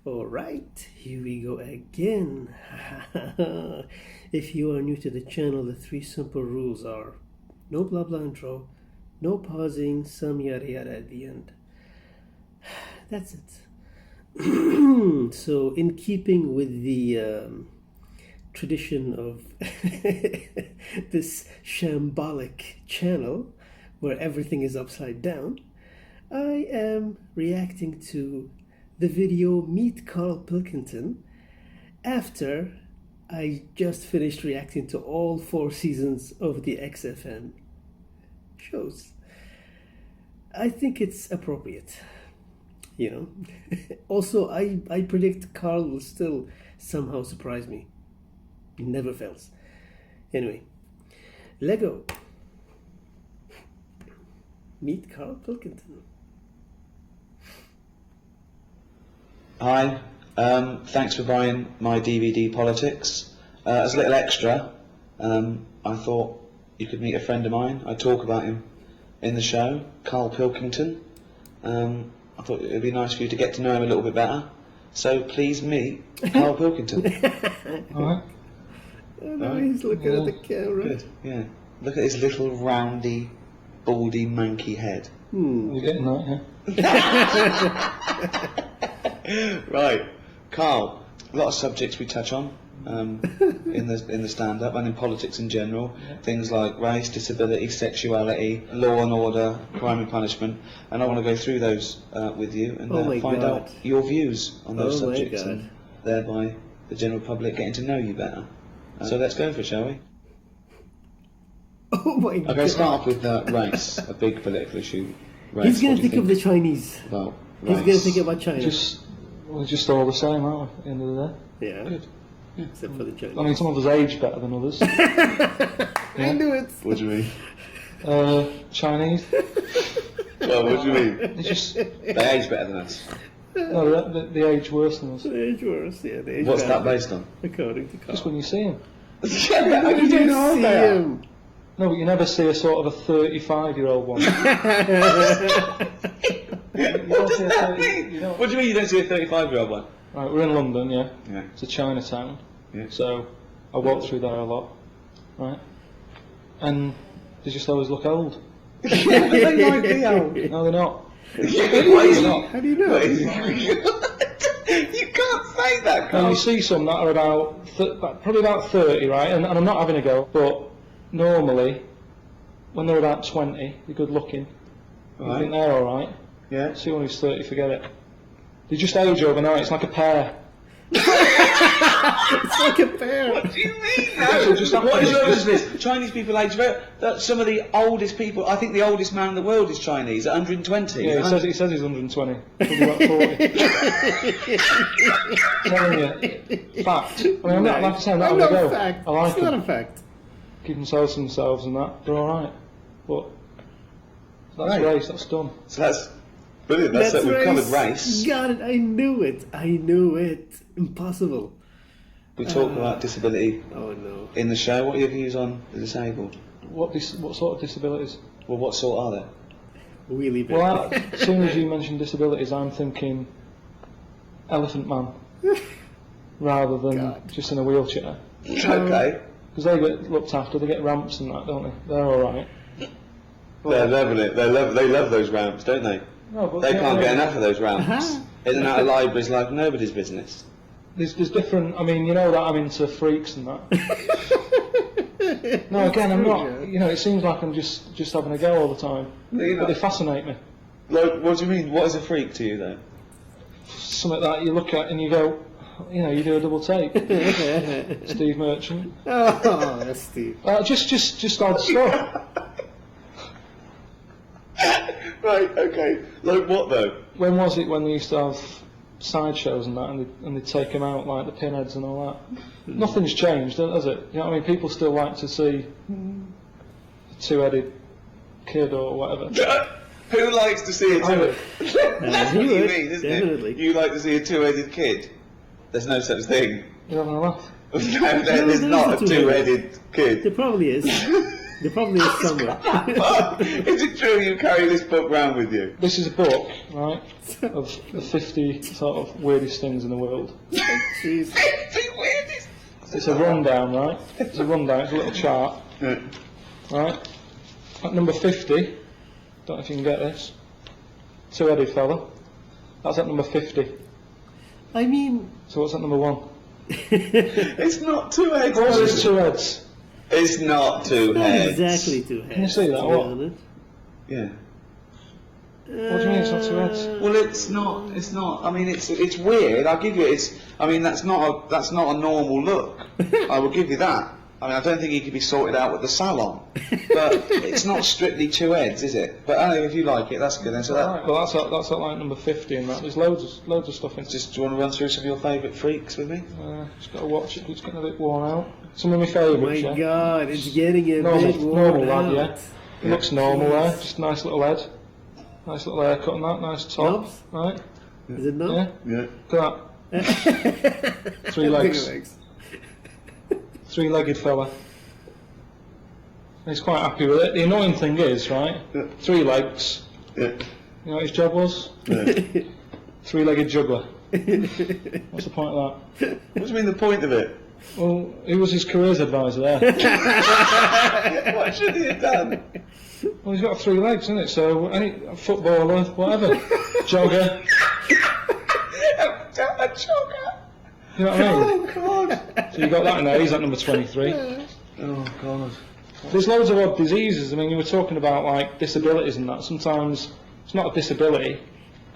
Alright, here we go again. If you are new to the channel, the 3 simple rules are no blah blah intro, no pausing, some yada yada at the end. That's it. So, in keeping with the tradition of this shambolic channel where everything is upside down, I am reacting to the video Meet Karl Pilkington after I just finished reacting to all 4 seasons of the XFM shows. I think it's appropriate, you know. Also, I predict Karl will still somehow surprise me. He never fails. Anyway, Lego. Meet Karl Pilkington. Hi, thanks for buying my DVD Politics. As a little extra, I thought you could meet a friend of mine. I talk about him in the show, Karl Pilkington. I thought it would be nice for you to get to know him a little bit better. So please meet Karl Pilkington. Alright? Oh, no, he's looking at the camera. Good, yeah. Look at his little roundy, baldy, manky head. You're getting that, yeah? Right, Karl. A lot of subjects we touch on in the stand-up and in politics in general. Yeah. Things like race, disability, sexuality, law and order, crime and punishment. And I want to go through those with you and find out your views on those subjects, and thereby the general public getting to know you better. So let's go for it, shall we? Oh my God. Okay, start off with race, a big political issue. Race. He's going to think of the Chinese. About He's going to think about China. We're just all the same, aren't we, at the end of the day? Yeah. Good. Yeah. Except for the Chinese. I mean, some of us age better than others. I knew it. What do you mean? Chinese. Well, what do you mean? They just... They age better than us. No, they age worse than us. The age worse, yeah. The age What's better, that based on? according to Karl. Just when you see them. Yeah, but you don't know how they are. No, but you never see a sort of a 35-year-old one. What does that mean? What do you mean you don't see a 35-year-old one? Right, we're in London, yeah. Yeah. It's a Chinatown. Yeah. So I walk through there a lot, right? And they just always look old. They might be old. No, they're not. How do you know? You can't say that, Karl. And you see some that are about probably about 30, right? And I'm not having a go, but normally when they're about 20, they're good looking. Right. I think they're all right. Yeah. See one who's 30, forget it. They just age overnight. It's like a pear. It's like a bear. What do you mean? So just What is this? Chinese people age very... Some of the oldest people... I think the oldest man in the world is Chinese, at 120. Yeah, he says he's 120. Probably about 40. Telling you. Fact. I mean, I'm not, like I say, I'm not having a go. Fact. I like It's not them. a fact. Keep themselves to themselves and that. They're alright. But that's race, that's done. So that's brilliant. That's it. We've covered race. Got it. I knew it. I knew it. Impossible. We talk about disability Oh no. in the show. What are your views on the disabled? What sort of disabilities? Well, what sort are there? Wheelie bear. Well, as soon as you mention disabilities, I'm thinking Elephant Man. Rather than God. just in a wheelchair. Okay. Because they get looked after, they get ramps and that, don't they? They're alright. They're loving it. They love those ramps, don't they? No, but They can't get enough of those ramps. Uh-huh. In and out of libraries like nobody's business. There's different, I mean, you know that I'm into freaks and that. No, again, I'm not, you know, it seems like I'm just having a go all the time. But they fascinate me. Like, what do you mean? What is a freak to you, though? Something that you look at and you go, you know, you do a double take. Steve Merchant. Oh, that's Steve. Just odd stuff. Right, okay. Like what, though? When was it when they used to have sideshows and that, and they'd take them out, like the pinheads and all that? Nothing's changed, has it? You know what I mean? People still like to see a two-headed kid or whatever. Who likes to see a two-headed? That's what you mean, isn't definitely. it? You like to see a two-headed kid? There's no such thing. You're having a laugh. No, there's not a two-headed There kid. probably is. There probably is somewhere. Is it true you carry this book round with you? This is a book, right, of the 50 sort of weirdest things in the world. Jeez. It's a rundown, right? It's a rundown, it's a little chart. Yeah. Right? At number 50, don't know if you can get this, two-headed fella. That's at number 50. I mean, So what's at number 1? It's not two heads. What is two heads? It's not two not heads. exactly two heads. Can you see that? to be What? honest. Yeah. What do you mean it's not two heads? Well, it's not. It's not. I mean, it's weird. I'll give you. I mean, that's not a normal look. I will give you that. I mean, I don't think he could be sorted out with the salon. But it's not strictly two heads, is it? But anyway, if you like it, that's good. Then. So Alright, well that's at like number 50 and that. There's loads of stuff in it. do you want to run through some of your favourite freaks with me? Just got to watch it, it's getting a bit worn out. Some of my Oh favourites, my yeah. God, it's getting a Normal, bit worn normal lad, out. yeah. It looks normal there, just a nice little head. Nice little haircut and that, nice top. Knobs? Right? Is it not? Yeah? Yeah. Look at that. 3 legs. Bigger legs. 3-legged fella. He's quite happy with it. The annoying thing is, right, Yeah. 3 legs. Yeah. You know what his job was? Yeah. 3-legged juggler. What's the point of that? What do you mean the point of it? Well, he was his careers advisor there. What should he have done? Well, he's got 3 legs, isn't it? So, any footballer, whatever, jogger, A jogger. you know what I mean? Oh God. So you got that in there, he's at number 23. Oh God. There's loads of odd diseases. I mean, you were talking about like disabilities and that. Sometimes it's not a disability.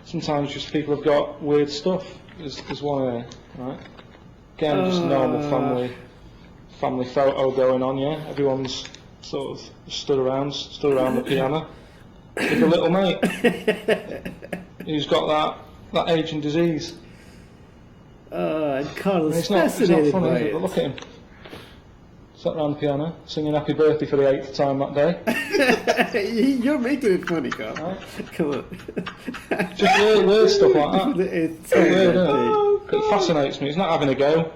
Sometimes just people have got weird stuff. There's one there, right? Again, just normal family photo going on. Yeah, everyone's sort of stood around the piano with a little mate who's got that aging disease. And Karl And is it's not fascinated funny, by is it? it. But look at him. Sat around the piano, singing happy birthday for the 8th time that day. You're making it funny, Karl. Right. Come on. Just weird stuff like that. It's So weird, isn't oh, it? It fascinates me. It's not having a go.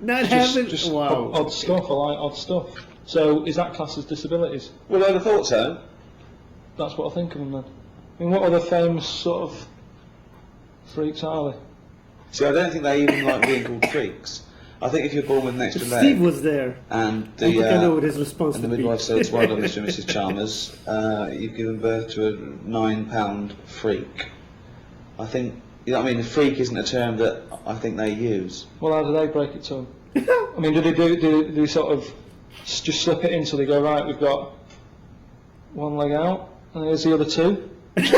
Not It's having. just Wow. odd stuff. I like odd stuff. So is that classed as disabilities? Well, I'd have thought so. That's what I think of them then. I mean, what other famous sort of freaks are they? See, I don't think they even like being called freaks. I think if you're born with an extra If leg, Steve was there, and I think I know what the his response and the would be. midwife says, "Well done, Mr. and Mrs. Chalmers. You've given birth to a £9 freak." I think, you know what I mean. A freak isn't a term that I think they use. Well, how do they break it to them? I mean, do they sort of just slip it in so they go, right, we've got one leg out, and here's the other 2? Just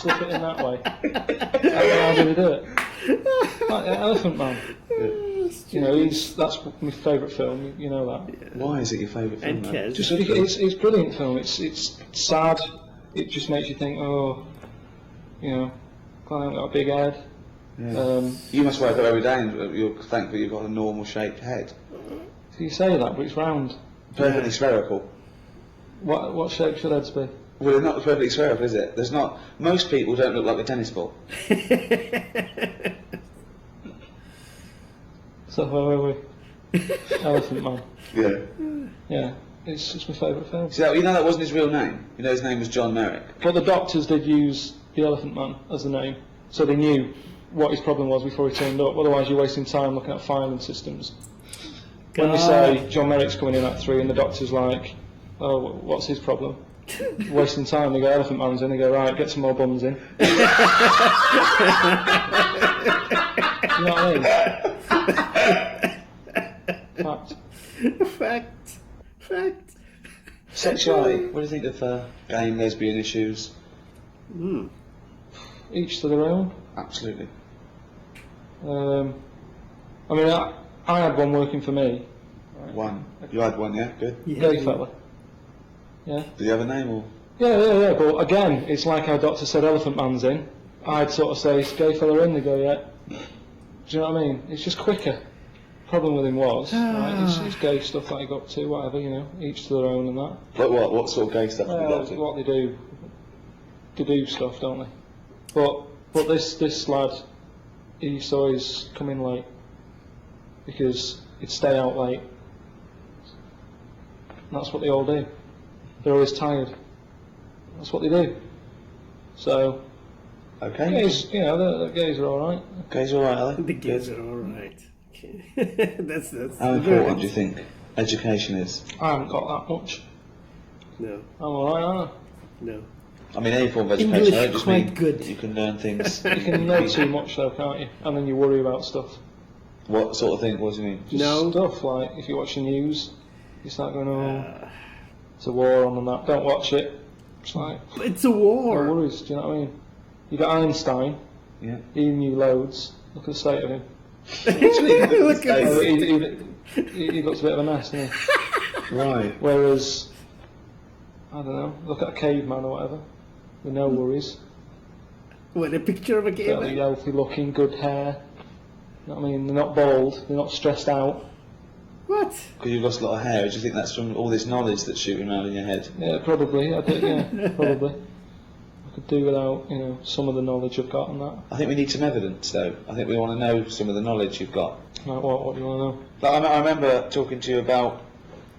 slip it in that way. How do they do it? Like Elephant Man. You know, that's my favourite film. You know that. Why is it your favourite film? And then? Kez. Just because it's a brilliant film. It's sad. It just makes you think, oh, you know, Karl got a big head. Yeah. You must wake up every day and you're thankful you've got a normal shaped head. So you say that, but it's round. Perfectly spherical. What shape should heads be? Well, it's not perfectly spherical, is it? There's not. Most people don't look like a tennis ball. So where were we? Elephant Man. Yeah. Yeah, it's my favourite film. See, you know that wasn't his real name. You know his name was John Merrick. But the doctors did use the Elephant Man as the name, so they knew what his problem was before he turned up. Otherwise, you're wasting time looking at filing systems. When they say John Merrick's coming in at 3 and the doctor's like, oh, what's his problem? Wasting time. They go, Elephant Man's in. They go, right, get some more bums in. You know what I mean? Fact. Fact. Sexuality. What do you think of gay and lesbian issues? Each to their own. Absolutely. I mean, I had one working for me. One. You had one, yeah? Good. Gay fella. Yeah. Did you have a name or? Yeah. But again, it's like our doctor said, Elephant Man's in. I'd sort of say, gay fella in. They go, yeah. Do you know what I mean? It's just quicker. Problem with him was, right, it's gay stuff that he got to, whatever, you know, each to their own and that. Like what? What sort of gay stuff have you got to? What they do stuff, don't they? But this lad, he saw his come in late because he'd stay out late. that's what they all do. They're always tired. That's what they do. So, Okay. gays, you know, the gays are all right. Gays all right, are they? The gays Good. are all right. Okay. that's How the important verdict. do you think education is? I haven't got that much. No, I'm all right, aren't no. I mean, any form of English education. I don't just quite mean good. that you can learn things. I? You can know too much though, can't you? And then you worry about stuff. What sort of thing? What do you mean? Just No. stuff like if you watch the news, you start going, oh, it's a war on and that. Don't watch it. It's like, It's a no war. worries. Do you know what I mean? You got Einstein. Yeah. He knew loads. Look at the state of him. Look at Oh, this. he looks a bit of a mess, doesn't he? Right. Whereas, I don't know, look at a caveman or whatever, with no worries. What, a picture of a Fairly game? healthy looking, good hair. You know what I mean? They're not bald, they're not stressed out. What? Because you've lost a lot of hair. Do you think that's from all this knowledge that's shooting around in your head? Yeah, probably. I do, yeah, probably. I could do without, you know, some of the knowledge I've got and that. I think we need some evidence, though. I think we want to know some of the knowledge you've got. Like what? What do you want to know? Like, I remember talking to you about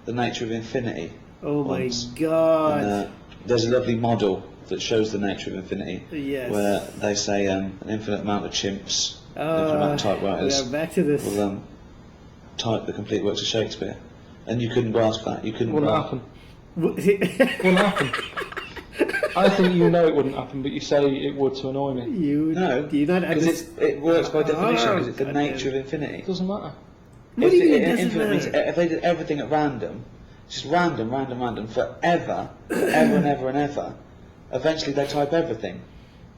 the nature of infinity. Oh my once. god. And, there's a lovely model that shows the nature of infinity, Yes. where they say an infinite amount of chimps, infinite amount of typewriters we are back to this. will type the complete works of Shakespeare, and you couldn't grasp that. You couldn't. Wouldn't grasp. happen. Wouldn't happen. I think you know it wouldn't happen, but you say it would to annoy me. No, do you not because it works by definition, because it's the goddamn. nature of infinity. It doesn't matter. What do you mean it Infinite doesn't means matter? if they did everything at random, just random, forever, ever and ever and ever, eventually they type everything.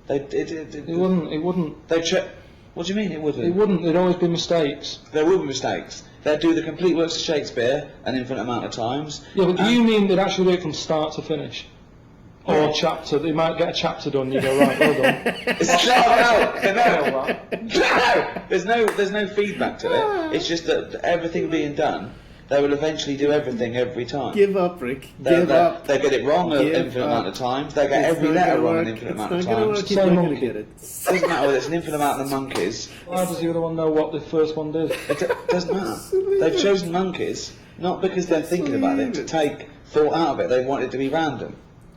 It wouldn't. They check. What do you mean it wouldn't? It wouldn't. There'd always be mistakes. There will be mistakes. They'd do the complete works of Shakespeare an infinite amount of times. Yeah, but do and- you mean they'd actually do it from start to finish? Or Yeah. a chapter? They might get a chapter done. You go right, well done. It's no. There's no feedback to it. It's just that everything being done, they will eventually do everything every time. Give up, Rick. Give up. They get it wrong an Give infinite up. amount of times. They get It's every not letter gonna wrong work. an infinite It's amount not of gonna times. work. You're Same not gonna monkey. get it. Doesn't matter whether it's an infinite amount of monkeys. How does the other one know what the first one did? It doesn't matter. They've chosen monkeys not because they're thinking about it to take thought out of it. They want it to be random.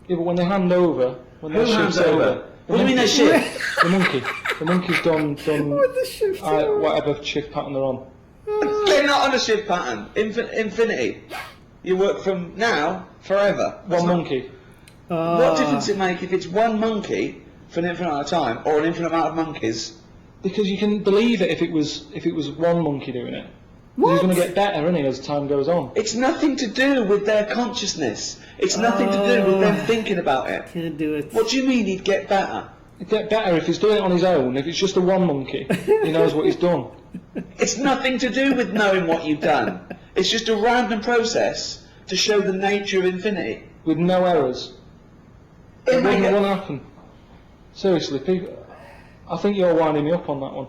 Yeah, but when they hand over, when Who they hands shift over? What do you mean they shift? The monkey. The monkey's done What the shift? whatever shift pattern they're on. They're not on a shift pattern. Infinity. You work from now forever. One monkey. What difference does it make if it's one monkey for an infinite amount of time or an infinite amount of monkeys? Because you can believe it if it was one monkey doing it. He's going to get better, isn't he, as time goes on? It's nothing to do with their consciousness. It's nothing to do with them thinking about it. Can't do it. What do you mean he'd get better? He'd get better if he's doing it on his own. If it's just a one monkey, he knows what he's done. It's nothing to do with knowing what you've done. It's just a random process to show the nature of infinity. With no errors. It wouldn't happen. Seriously, people. I think you're winding me up on that one.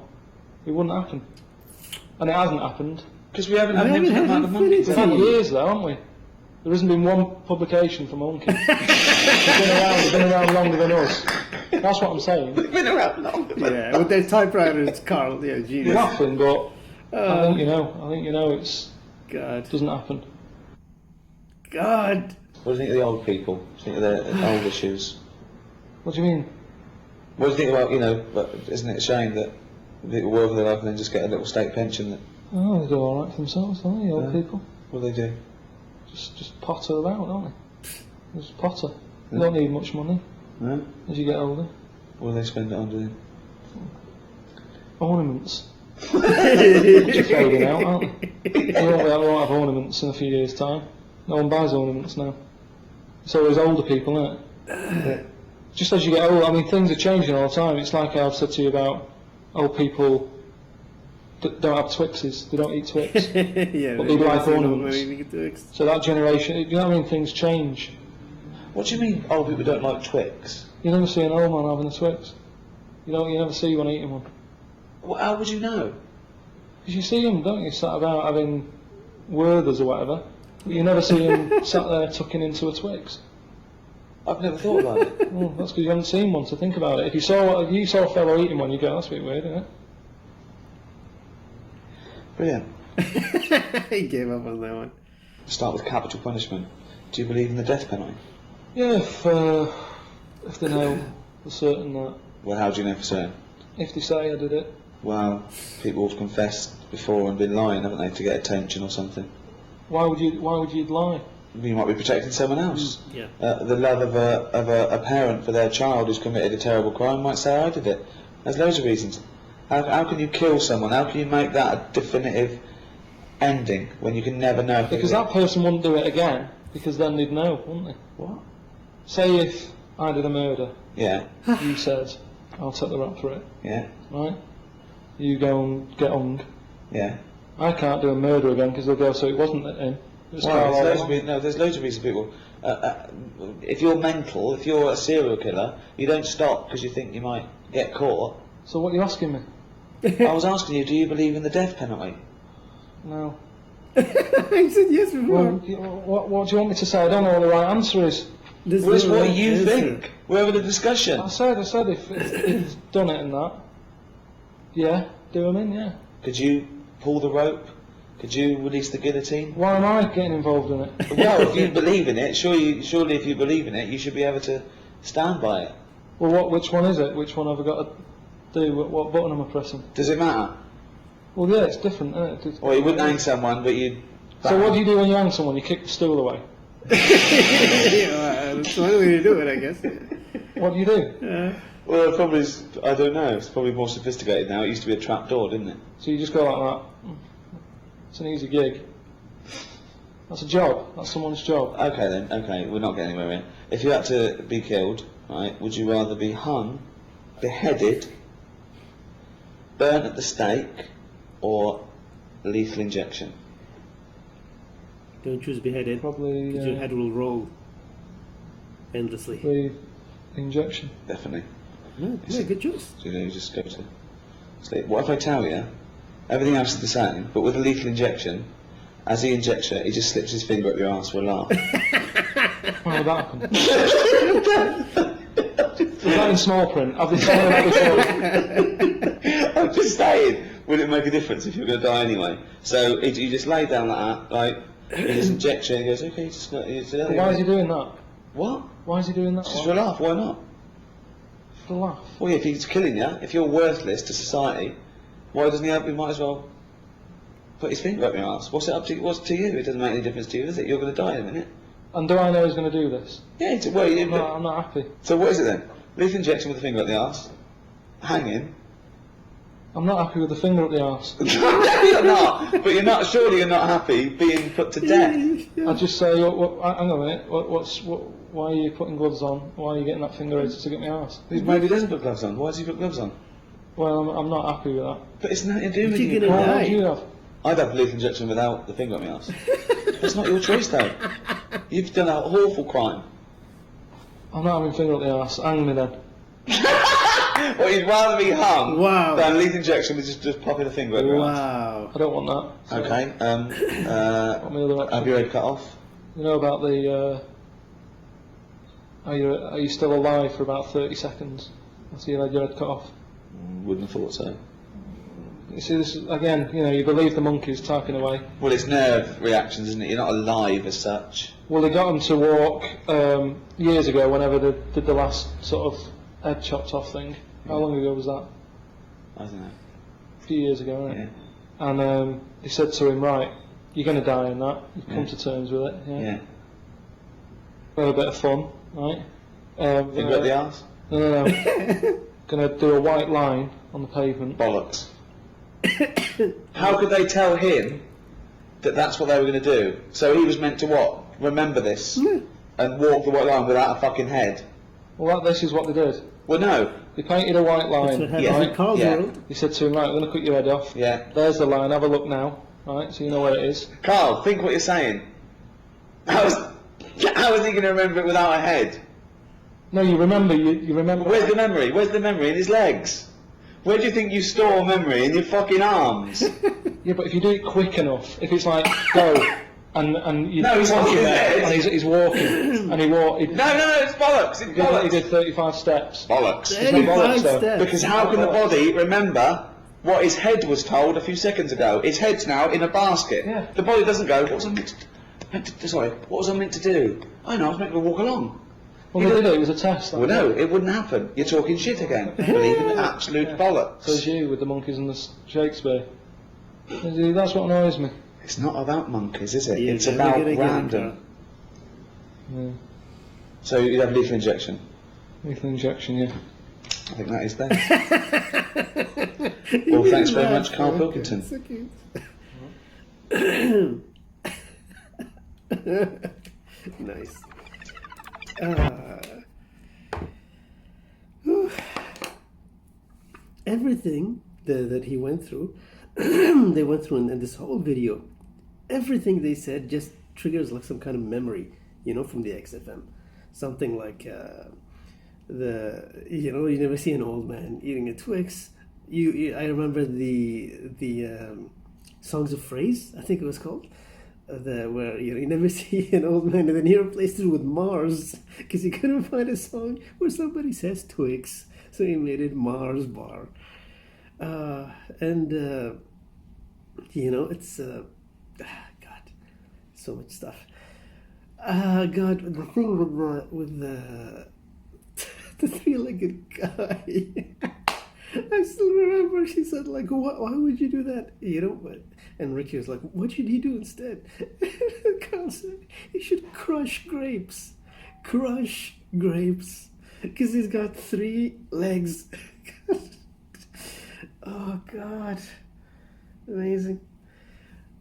It wouldn't happen. And it hasn't happened. Because we haven't We had an haven't infinite had amount of monkeys. We've had years though, haven't we? There hasn't been one publication from monkey. They've been around longer than us. That's what I'm saying. We've been around longer. Yeah, with their typewriters, Karl. Yeah, You're genius. laughing, but I think you know. God. Doesn't happen. God. What do you think of the old people? What do you think of their old issues? What do you mean? What do you think about, but isn't it a shame that people work for their life and then just get a little state pension? Oh, they do all right for themselves, don't they, old people? What do they do? Just potter about, don't they? Just potter. They don't need much money No? as you get older. What do they spend it on doing? Ornaments. They're fading out, aren't they? We won't have ornaments in a few years' time. No one buys ornaments now. It's always older people, isn't it? Just as you get older, I mean, things are changing all the time. It's like I've said to you about old people that don't have Twixes. They don't eat Twix. Yeah, But they like ornaments. ornaments. So that generation, you know what I mean? Things change. What do you mean old people don't like Twix? You never see an old man having a Twix. You never see one eating one. Well, how would you know? Because you see them, don't you, sat about having Werthers or whatever. But you never see them sat there tucking into a Twix. I've never thought about it. Well, that's because you haven't seen one, so think about it. If you saw a fellow eating one, you'd go, that's a bit weird, isn't it? Brilliant. He gave up on that one. Start with capital punishment. Do you believe in the death penalty? Yeah, if they know for certain that. Well, how do you know for certain? If they say I did it. Well, people have confessed before and been lying, haven't they, to get attention or something? Why would you lie? You might be protecting someone else. Yeah. The love of a parent for their child who's committed a terrible crime might say, I did it. There's loads of reasons. How can you kill someone? How can you make that a definitive ending when you can never know? Because that person wouldn't do it again, because then they'd know, wouldn't they? What? Say if I did a murder, Yeah. you said, I'll take the rap for it, Yeah. right? You go and get hung. Yeah. I can't do a murder again because they'll go, so it wasn't him. It was Well, Karl. there's loads of reasons people. If you're mental, if you're a serial killer, you don't stop because you think you might get caught. So what are you asking me? I was asking you, do you believe in the death penalty? No. I said yes before. Well, what do you want me to say? I don't know what the right answer is. There's Well, it's no what right you answer. think. We're having a discussion. I said if he's done it and that, yeah, do him in, yeah. Could you pull the rope? Could you release the guillotine? Why am I getting involved in it? Well, if you believe in it, surely if you believe in it, you should be able to stand by it. Well, which one is it? Which one have I got to do? What button am I pressing? Does it matter? Well, yeah, it's different, isn't it? Or you wouldn't hang someone, but you'd... So what do you do when you hang someone? You kick the stool away. Yeah, that's one way to do it, I guess. What do you do? Well, it probably is, I don't know, it's probably more sophisticated now. It used to be a trap door, didn't it? So you just go like that. It's an easy gig. That's a job. That's someone's job. Okay then, okay, we're not getting anywhere here. If you had to be killed, right, would you rather be hung, beheaded, burnt at the stake, or lethal injection? Don't choose beheaded. Probably Because your head will roll endlessly. the injection. Definitely. No, yeah, good choice. So, you just go to sleep. What if I tell you, everything else is the same, but with a lethal injection, as he injects it, he just slips his finger up your arse for a laugh. How would that happen? Is that in small print? I've been saying that before. I'm just saying, would it make a difference if you're going to die anyway? So you just lay down like that, like, he just injects you and he goes, okay, just not... But why is he doing that? What? Why is he doing that? Just for a laugh, why not? For a laugh. Well, yeah, if he's killing you, if you're worthless to society, why doesn't he might as well put his finger up your arse? What's to you? It doesn't make any difference to you, does it? You're going to die in a minute. And do I know he's going to do this? Yeah, I'm not happy. So what is it then? Lethal injection with a finger up the arse, hanging. I'm not happy with the finger up the arse. No, you're not. But surely you're not happy being put to death. I just say, hang on a minute. Why are you putting gloves on? Why are you getting that finger out to get my arse? Maybe he doesn't put gloves on. Why does he put gloves on? Well, I'm not happy with that. But it's nothing to do with You're you. gonna What die. would you have? I'd have lethal injection without the finger up my arse. That's not your choice though. You've done an awful crime. I'm not having finger up the arse. Hang me then. Well, you'd rather be hung Wow. than lethal injection with just popping a finger up your arse. Wow. I don't want that. Okay. What my other option? Have your head cut off? You know about the. Are you still alive for about 30 seconds after you had your head cut off? Wouldn't have thought so. You see, this is, again, you believe the monkeys typing away. Well, it's nerve reactions, isn't it? You're not alive as such. Well, they got them to walk years ago, whenever they did the last sort of head chopped off thing. How long ago was that? I don't know. A few years ago, right? Yeah. And they said to him, right, you're going to die in that. You've come to terms with it. Yeah. Have a bit of fun, right? Finger up the arse? No. Going to do a white line on the pavement. Bollocks. How could they tell him that that's what they were going to do? So he was meant to what? Remember this and walk the white line without a fucking head? Well, this is what they did. Well, no. They painted a white That's what line. happens Yeah. in Karl's Yeah. world. He said to him, right, I'm going to cut your head off. Yeah. There's the line, have a look now. Right, so you know where it is. Karl, think what you're saying. How is he going to remember it without a head? No, you remember, you remember. Where's the memory? Where's the memory in his legs? Where do you think you store memory? In your fucking arms? Yeah, but if you do it quick enough, if it's like, go, and you No, he's walking walking there, there. and he's walking, and he walked, No, it's bollocks. It's he bollocks. did 35 steps. Bollocks. no bollocks, though. steps. Because how can the body remember what his head was told a few seconds ago? His head's now in a basket. Yeah. The body doesn't go, what's the next? Sorry, what was I meant to do? I know, I was meant to walk along. Well, they did it. It was a test. Well, no, it wouldn't happen. You're talking shit again. Believing absolute bollocks. So it's you with the monkeys and the Shakespeare. That's what annoys me. It's not about monkeys, is it? You're It's never about gonna get it, random. Yeah. So you'd have lethal injection. Lethal injection, yeah. I think that is best. Well, thanks very much, Karl Pilkington. So cute. Nice. Everything that he went through, they went through in this whole video. Everything they said just triggers like some kind of memory, from the XFM. Something like you never see an old man eating a Twix. I remember the Songs of Phrase, I think it was called. Where you never see an old man, and then he replaced it with Mars because he couldn't find a song where somebody says Twix, so he made it Mars Bar. It's God, so much stuff. God, the thing with the the three-legged guy. I still remember she said, like, why would you do that? And Ricky was like, what should he do instead? Karl said, he should crush grapes. Crush grapes. Because he's got 3 legs. Oh, God. Amazing.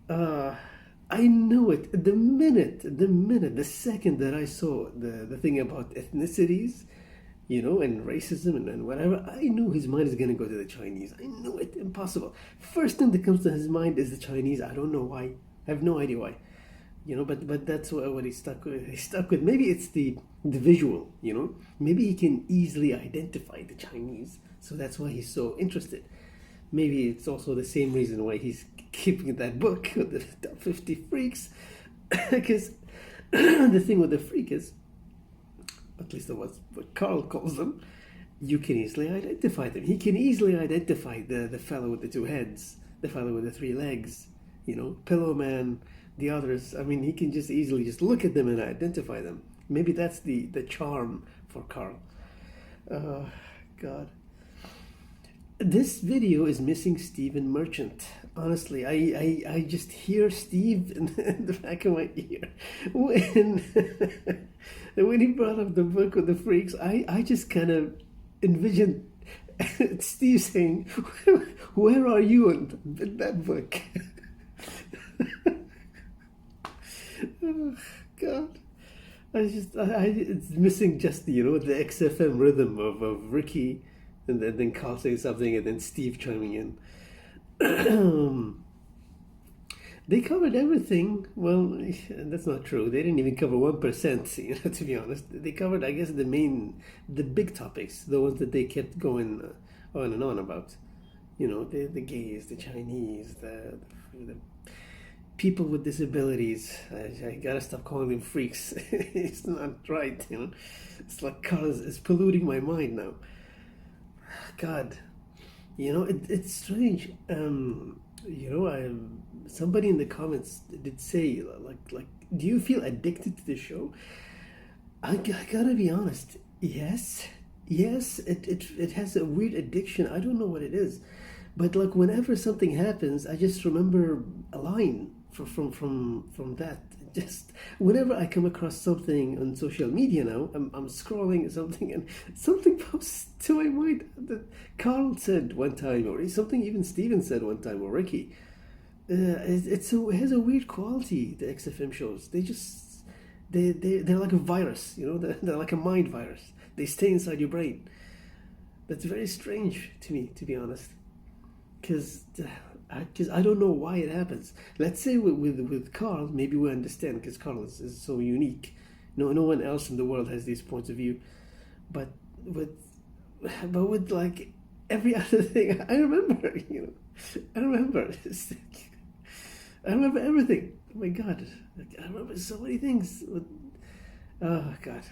I knew it. The second that I saw the thing about ethnicities, and racism and whatever, I knew his mind is going to go to the Chinese. I knew it. Impossible. First thing that comes to his mind is the Chinese. I don't know why. I have no idea why. But that's what he stuck with. He stuck with. Maybe it's the visual, Maybe he can easily identify the Chinese. So that's why he's so interested. Maybe it's also the same reason why he's keeping that book with the top 50 freaks. Because the thing with the freak is, at least that's what Karl calls them, you can easily identify them. He can easily identify the fellow with the 2 heads, the fellow with the 3 legs, Pillow Man, the others. I mean, he can just easily just look at them and identify them. Maybe that's the charm for Karl. God. This video is missing Stephen Merchant. Honestly, I just hear Steve in the back of my ear. When he brought up the book with the freaks, I just kind of envisioned Steve saying, where are you in that book? Oh, God. It's missing just, the XFM rhythm of Ricky, and then Karl saying something, and then Steve chiming in. They covered everything. Well, that's not true. They didn't even cover 1%, to be honest. They covered, I guess, the big topics, the ones that they kept going on and on about. The gays, the Chinese, the people with disabilities. I gotta stop calling them freaks. It's not right, It's like Karl is polluting my mind now. God, it's strange. Somebody in the comments did say, like, do you feel addicted to the show? I gotta be honest. Yes, it has a weird addiction. I don't know what it is, but like whenever something happens, I just remember a line from that. Just whenever I come across something on social media now, I'm scrolling something and something pops to my mind that Karl said one time, or something even Steven said one time, or Ricky. It has a weird quality. The XFM shows, they're like a virus, they're like a mind virus. They stay inside your brain. That's very strange to me, to be honest, because I don't know why it happens. Let's say with Karl, maybe we understand, because Karl is so unique. No one else in the world has these points of view. But with like every other thing, I remember, I remember. I remember everything. Oh my God, I remember so many things. Oh God.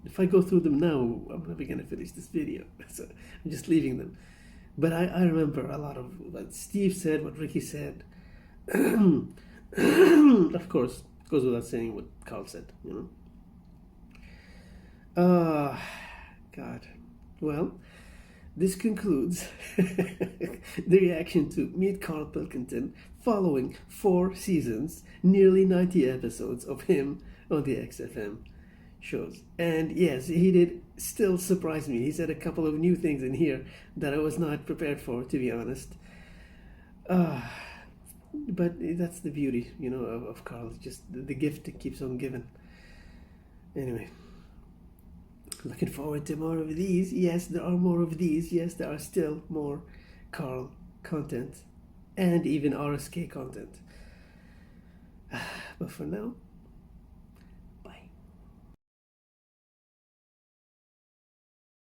If I go through them now, I'm never gonna finish this video. So I'm just leaving them. But I remember a lot of what Steve said, what Ricky said. Of course, goes without saying what Karl said, you know. God. Well, this concludes the reaction to Meet Karl Pilkington following 4 seasons, nearly 90 episodes of him on the XFM shows. And yes, he did still surprise me. He said a couple of new things in here that I was not prepared for, to be honest. But that's the beauty, you know, of Karl. Just the gift that keeps on giving. Anyway, looking forward to more of these. Yes, there are more of these. Yes, there are still more Karl content and even RSK content. But for now,